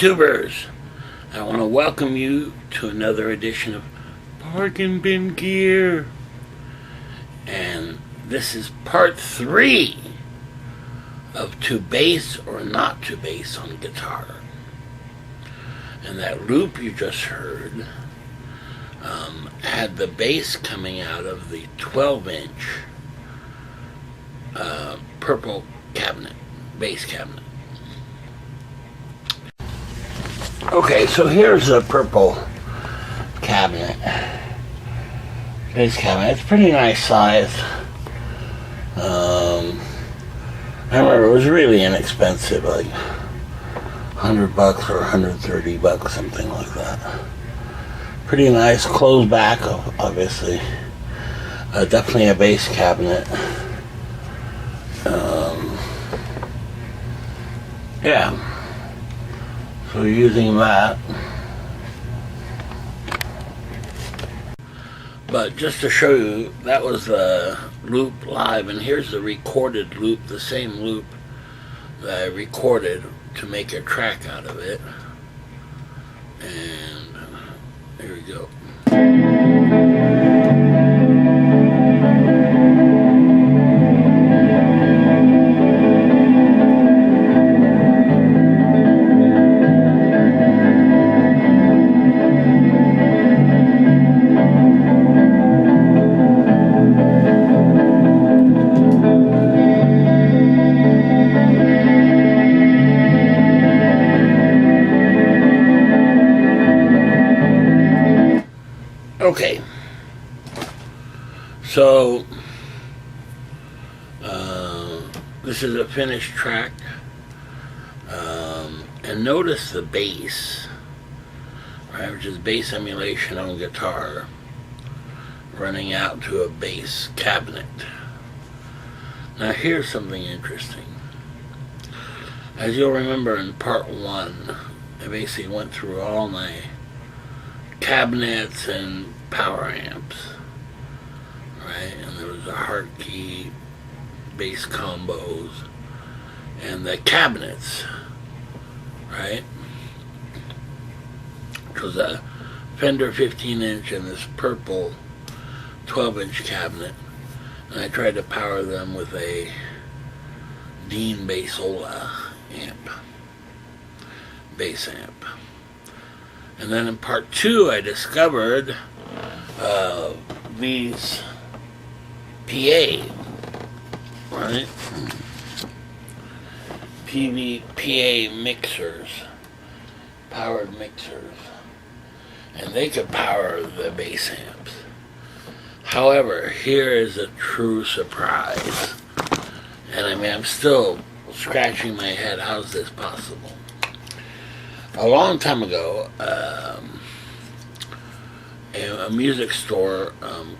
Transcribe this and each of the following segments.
YouTubers, I want to welcome you to another edition of Bargain Bin Gear. And this is part 3 of to bass or not to bass on guitar. And that loop you just heard had the bass coming out of the 12-inch purple cabinet, bass cabinet. Okay, so here's the purple cabinet, bass cabinet. It's pretty nice size. I remember it was really inexpensive, like $100 or $130, something like that. Pretty nice, closed back, obviously. Definitely a bass cabinet. Yeah. So using that. But just to show you, that was the loop live, and here's the recorded loop, the same loop that I recorded to make a track out of it. And here we go. Okay, so this is a finished track, and notice the bass, right, which is bass emulation on guitar, running out to a bass cabinet. Now here's something interesting. As you'll remember in part 1, I basically went through all my cabinets and power amps, right? And there was a heart key, bass combos, and the cabinets, right? Which was a Fender 15-inch and this purple 12-inch cabinet. And I tried to power them with a Dean Bassola amp, bass amp. And then in part 2, I discovered these PA, right? PA mixers, powered mixers. And they could power the bass amps. However, here is a true surprise. And I mean, I'm still scratching my head, how's this possible? A long time ago, a music store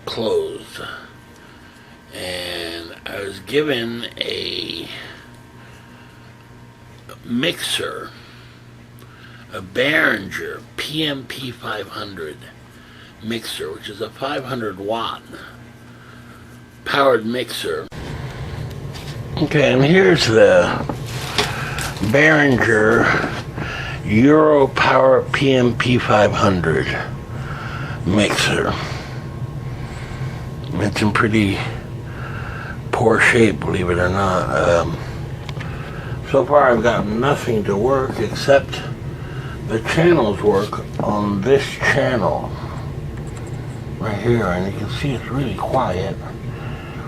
closed, and I was given a mixer, a Behringer PMP 500 mixer, which is a 500-watt powered mixer. Okay, and here's the Behringer Euro Power PMP 500 mixer. It's in pretty poor shape, believe it or not. So far I've got nothing to work except the channels work on this channel right here, and you can see it's really quiet.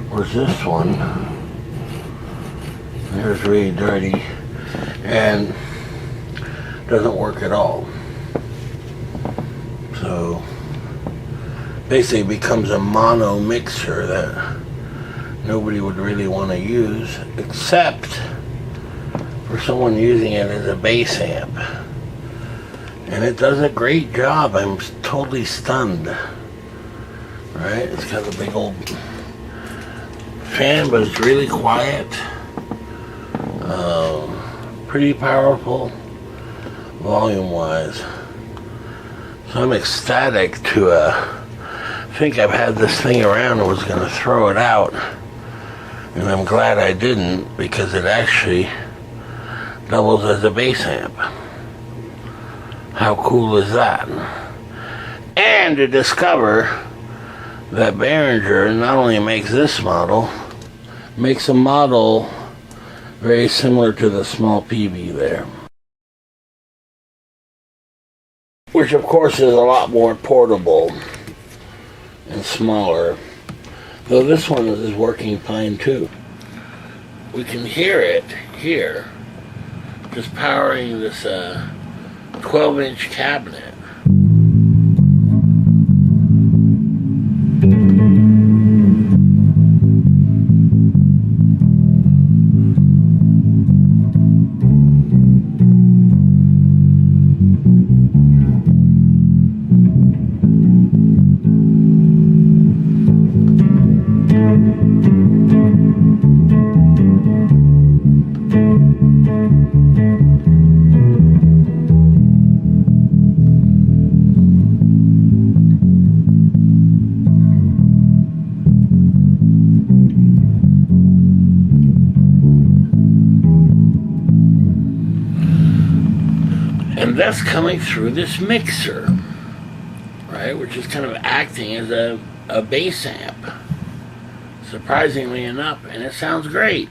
Whereas this one, here's really dirty and doesn't work at all. So basically it becomes a mono mixer that nobody would really want to use except for someone using it as a bass amp. And it does a great job. I'm totally stunned. Right? It's got a big old fan, but it's really quiet. Pretty powerful volume-wise. So I'm ecstatic to think I've had this thing around and was going to throw it out. And I'm glad I didn't, because it actually doubles as a bass amp. How cool is that? And to discover that Behringer not only makes this model, makes a model very similar to the small PV there. Which of course is a lot more portable and smaller. Though this one is working fine too. We can hear it here, just powering this 12-inch cabinet. And that's coming through this mixer, right, which is kind of acting as a bass amp, surprisingly enough, and it sounds great.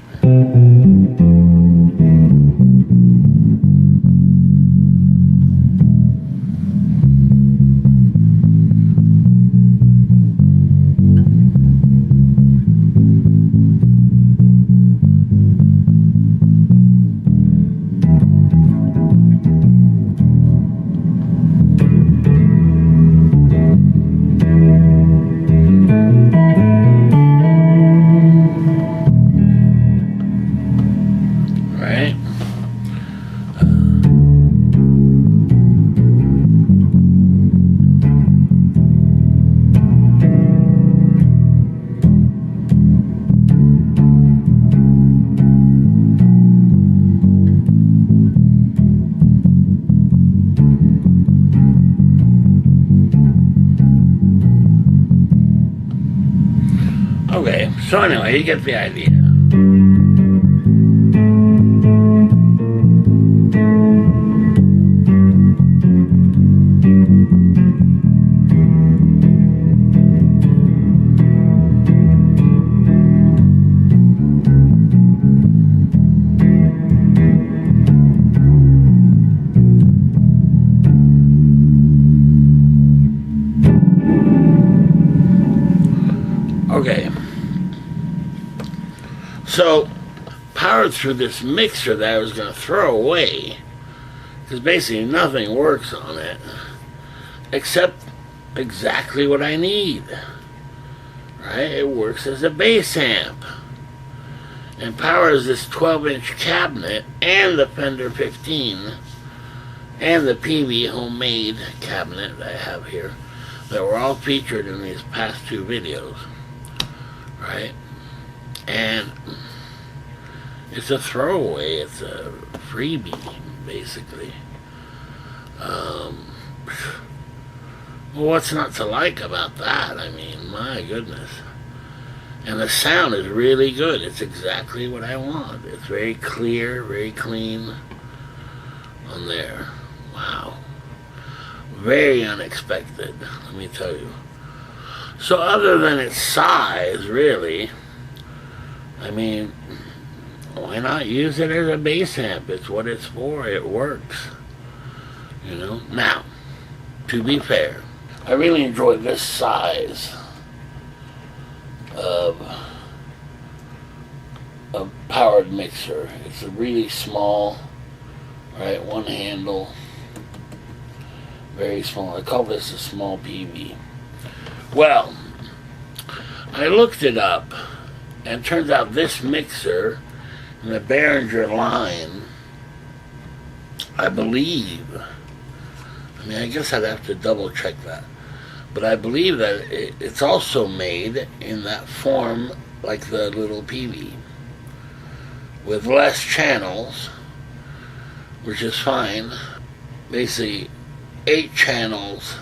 Okay, so anyway, you get the idea. Okay. So, powered through this mixer that I was going to throw away, because basically nothing works on it, except exactly what I need, right? It works as a bass amp, and powers this 12-inch cabinet, and the Fender 15, and the PV homemade cabinet that I have here, that were all featured in these past two videos, right? And it's a throwaway, it's a freebie, basically. Well, what's not to like about that? I mean, my goodness. And the sound is really good. It's exactly what I want. It's very clear, very clean on there. Wow. Very unexpected, let me tell you. So other than its size, really, I mean, why not use it as a bass amp? It's what it's for. It works. You know? Now, to be fair, I really enjoy this size of powered mixer. It's a really small, right, one handle, very small. I call this a small PV. Well, I looked it up, and it turns out this mixer in the Behringer line, I believe, I mean, I guess I'd have to double check that, but I believe that it's also made in that form like the little PV, with less channels, which is fine. Basically 8 channels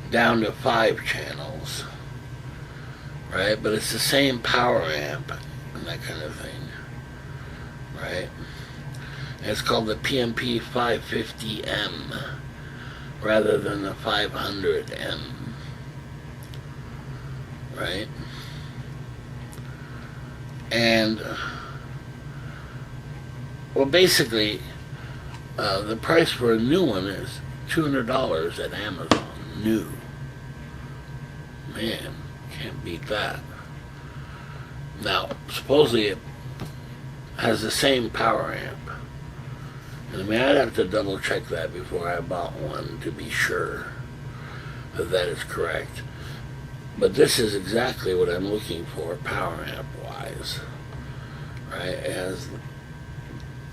down to 5 channels, right? But it's the same power amp and that kind of thing, right? It's called the PMP 550M rather than the 500M, right? And, well, basically, the price for a new one is $200 at Amazon, new. Man, can't beat that. Now, supposedly it has the same power amp. And I mean, I'd have to double check that before I bought one to be sure that that is correct. But this is exactly what I'm looking for, power amp wise. Right? It has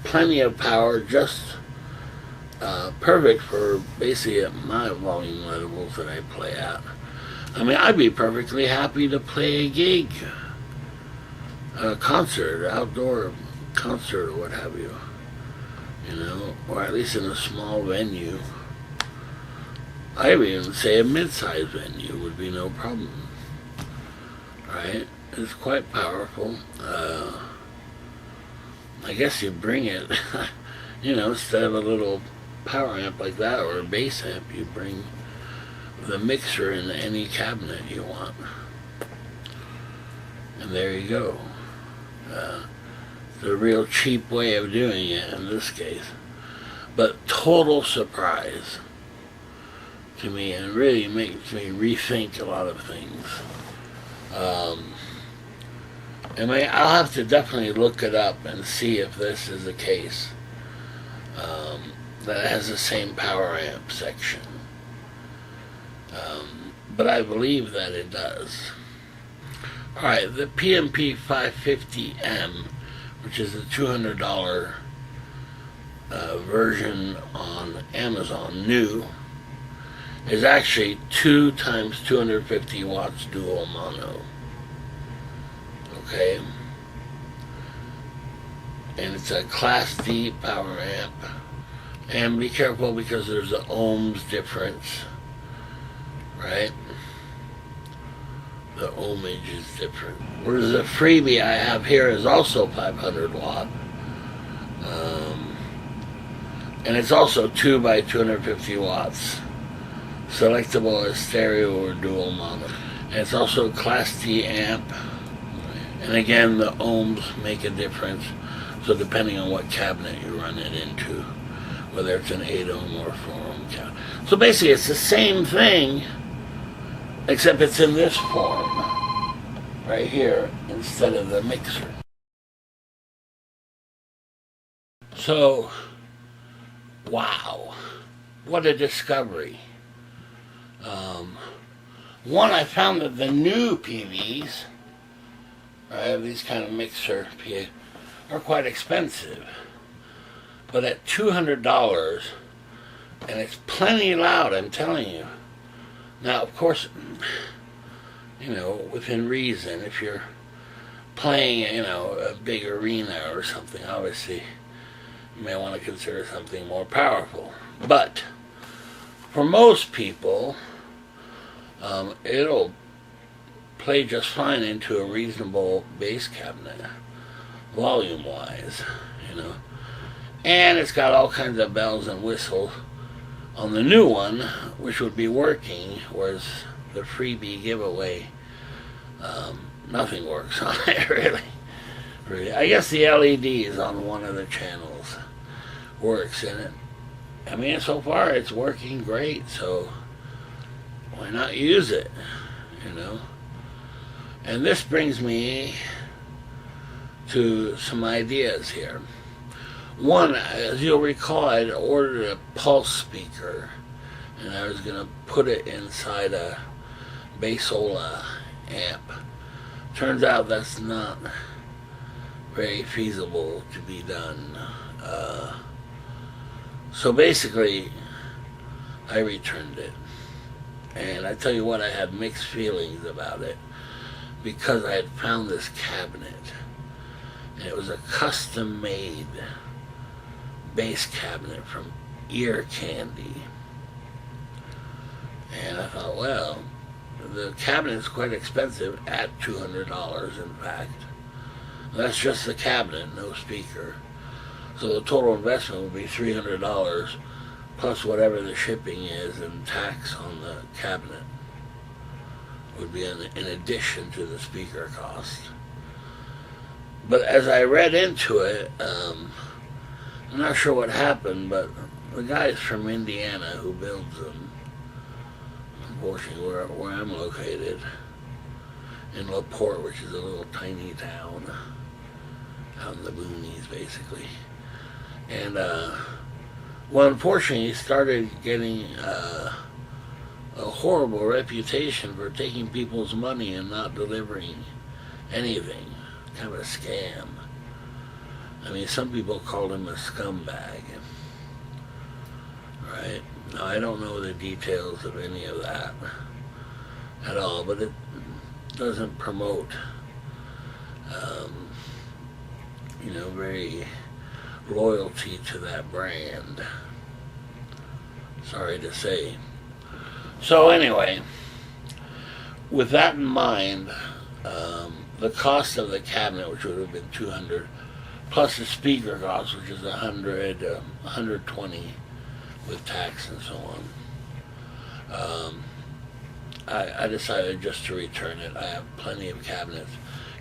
plenty of power, just perfect for basically at my volume levels that I play at. I mean, I'd be perfectly happy to play a gig, a concert, outdoor concert or what have you, you know, or at least in a small venue. I would even say a mid-sized venue would be no problem, right? It's quite powerful. I guess you bring it, you know, instead of a little power amp like that or a bass amp, you bring the mixer in any cabinet you want. And there you go. The real cheap way of doing it in this case. But total surprise to me, and really makes me rethink a lot of things. And I'll have to definitely look it up and see if this is the case. That it has the same power amp section. But I believe that it does. Alright, the PMP 550M, which is a $200 version on Amazon, new, is actually 2 times 250 watts dual mono. Okay? And it's a Class D power amp. And be careful because there's the ohms difference. Right? The ohmage is different. Whereas the freebie I have here is also 500 watt. And it's also 2 by 250 watts. Selectable as stereo or dual mono. And it's also a Class D amp. And again, the ohms make a difference. So depending on what cabinet you run it into, whether it's an 8 ohm or 4 ohm cabinet. So basically it's the same thing, except it's in this form, right here, instead of the mixer. So, wow, what a discovery. One, I found that the new PVs, right, these kind of mixer PA, are quite expensive. But at $200, and it's plenty loud, I'm telling you. Now, of course, you know, within reason, if you're playing, you know, a big arena or something, obviously, you may want to consider something more powerful. But for most people, it'll play just fine into a reasonable bass cabinet, volume-wise, you know. And it's got all kinds of bells and whistles on the new one, which would be working, whereas the freebie giveaway, nothing works on it, really. I guess the LEDs on one of the channels works in it. I mean, so far it's working great, so why not use it, you know? And this brings me to some ideas here. One, as you'll recall, I'd ordered a pulse speaker, and I was going to put it inside a Bassola amp. Turns out that's not very feasible to be done. So basically, I returned it. And I tell you what, I had mixed feelings about it, because I had found this cabinet, and it was a custom-made bass cabinet from Ear Candy. And I thought, well, the cabinet is quite expensive, at $200 in fact. That's just the cabinet, no speaker. So the total investment would be $300 plus whatever the shipping is and tax on the cabinet would be in addition to the speaker cost. But as I read into it, I'm not sure what happened, but the guys from Indiana who builds them, unfortunately where I'm located, in LaPorte, which is a little tiny town out in the boonies, basically. And, well, unfortunately, he started getting a horrible reputation for taking people's money and not delivering anything. Kind of a scam. I mean, some people called him a scumbag. Right? Now, I don't know the details of any of that at all, but it doesn't promote, very loyalty to that brand. Sorry to say. So anyway, with that in mind, the cost of the cabinet, which would have been $200, plus the speaker cost, which is $120 with tax and so on. I decided just to return it. I have plenty of cabinets,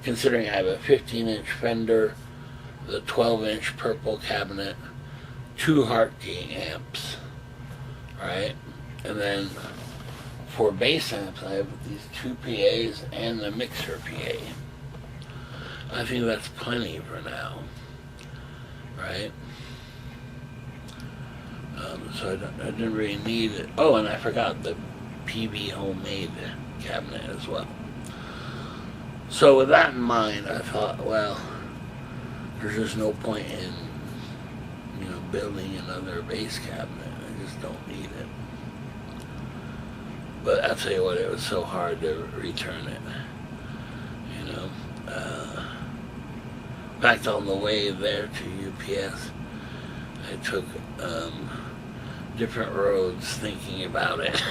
considering I have a 15-inch Fender, the 12-inch purple cabinet, 2 Hartke amps, right? And then for bass amps, I have these 2 PAs and the mixer PA. I think that's plenty for now, right? So I didn't really need it. Oh, and I forgot the PV homemade cabinet as well. So with that in mind, I thought, well, there's just no point in, building another bass cabinet. I just don't need it. But I'll tell you what, it was so hard to return it. In fact, on the way there to UPS, I took different roads thinking about it.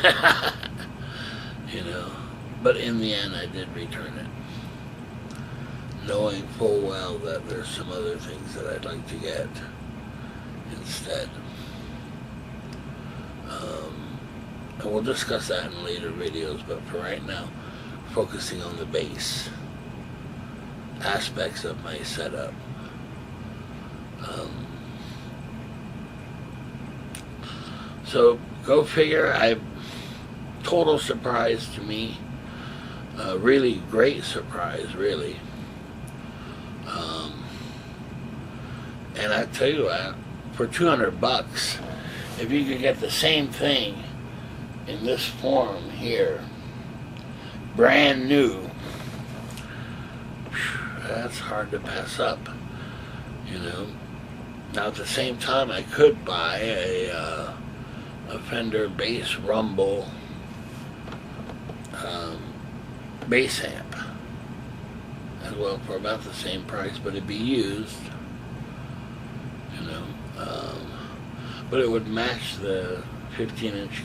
But in the end, I did return it, knowing full well that there's some other things that I'd like to get instead. And we'll discuss that in later videos, but for right now, focusing on the bass aspects of my setup. So go figure. Total surprise to me. Really great surprise, really. And I tell you what, for $200, if you could get the same thing in this form here, brand new, that's hard to pass up. Now at the same time, I could buy a Fender Bass Rumble bass amp as well for about the same price, but it'd be used, but it would match the 15-inch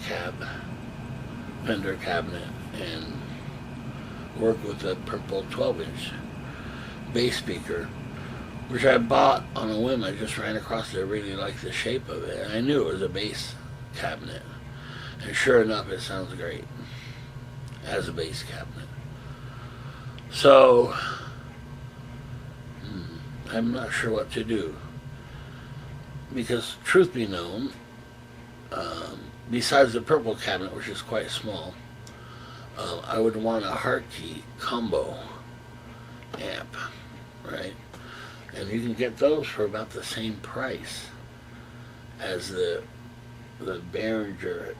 Fender cabinet and work with the purple 12-inch bass speaker, which I bought on a whim. I just ran across it. I really liked the shape of it, and I knew it was a bass cabinet, and sure enough, it sounds great as a bass cabinet. So I'm not sure what to do, because truth be known, besides the purple cabinet, which is quite small, I would want a Hartke combo amp, right? And you can get those for about the same price as the Behringer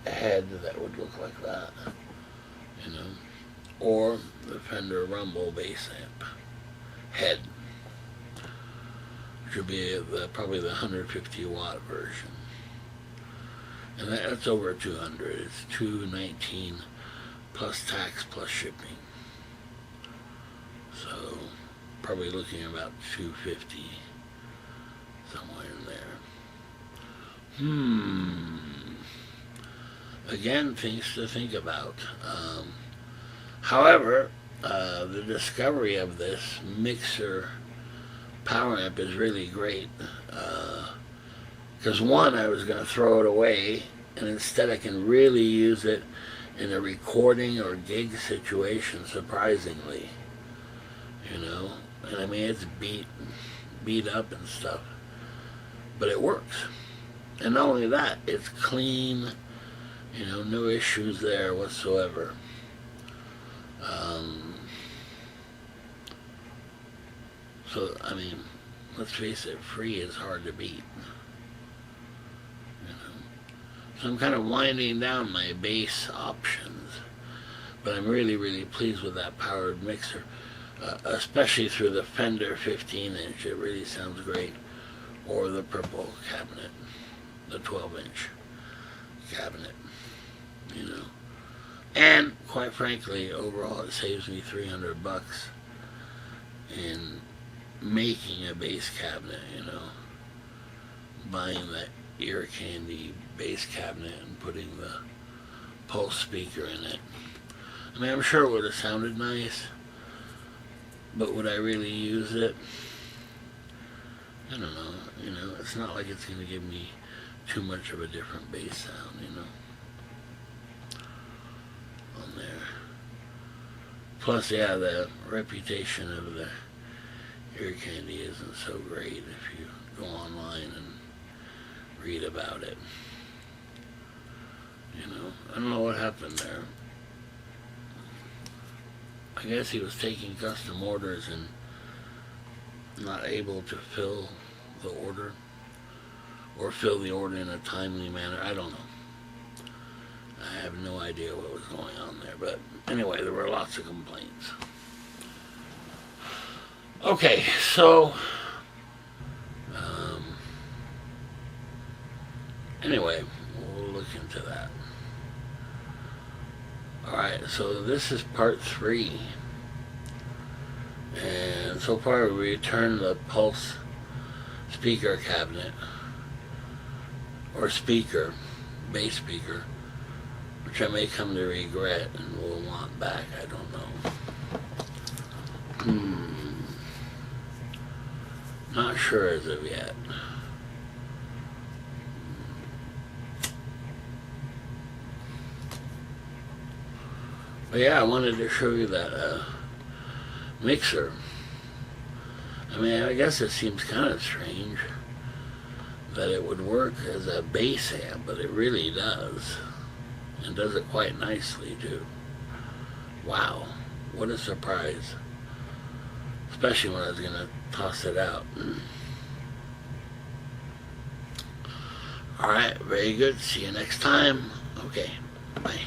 head that would look like that, or the Fender Rumble bass amp head, which would be probably the 150 watt version, and that's over 200. It's $219 plus tax plus shipping, so probably looking at about $250, somewhere in there. Again, things to think about. However, the discovery of this mixer power amp is really great. Because one, I was going to throw it away, and instead I can really use it in a recording or gig situation, surprisingly. You know? And I mean, it's beat up and stuff. But it works. And not only that, it's clean, you know, no issues there whatsoever. So, I mean, let's face it, free is hard to beat. You know? So I'm kind of winding down my bass options. But I'm really, really pleased with that powered mixer. Especially through the Fender 15-inch. It really sounds great. Or the purple cabinet. The 12-inch cabinet. You know. And, quite frankly, overall it saves me $300 in making a bass cabinet, you know. Buying that ear candy bass cabinet and putting the pulse speaker in it. I mean, I'm sure it would have sounded nice, but would I really use it? I don't know, you know, it's not like it's going to give me too much of a different bass sound, you know, on there. Plus, yeah, the reputation of the ear candy isn't so great if you go online and read about it. You know, I don't know what happened there. I guess he was taking custom orders and not able to fill the order, or fill the order in a timely manner. I don't know. I have no idea what was going on there, but anyway, there were lots of complaints. Okay, so anyway, we'll look into that. Alright, so this is part 3. And so far we returned the pulse speaker cabinet, or speaker, bass speaker, which I may come to regret and will want back, I don't know. Not sure as of yet. But yeah, I wanted to show you that mixer. I mean, I guess it seems kind of strange that it would work as a bass amp, but it really does. And does it quite nicely, too. Wow, what a surprise. Especially when I was going to toss it out. Alright, very good. See you next time. Okay, bye.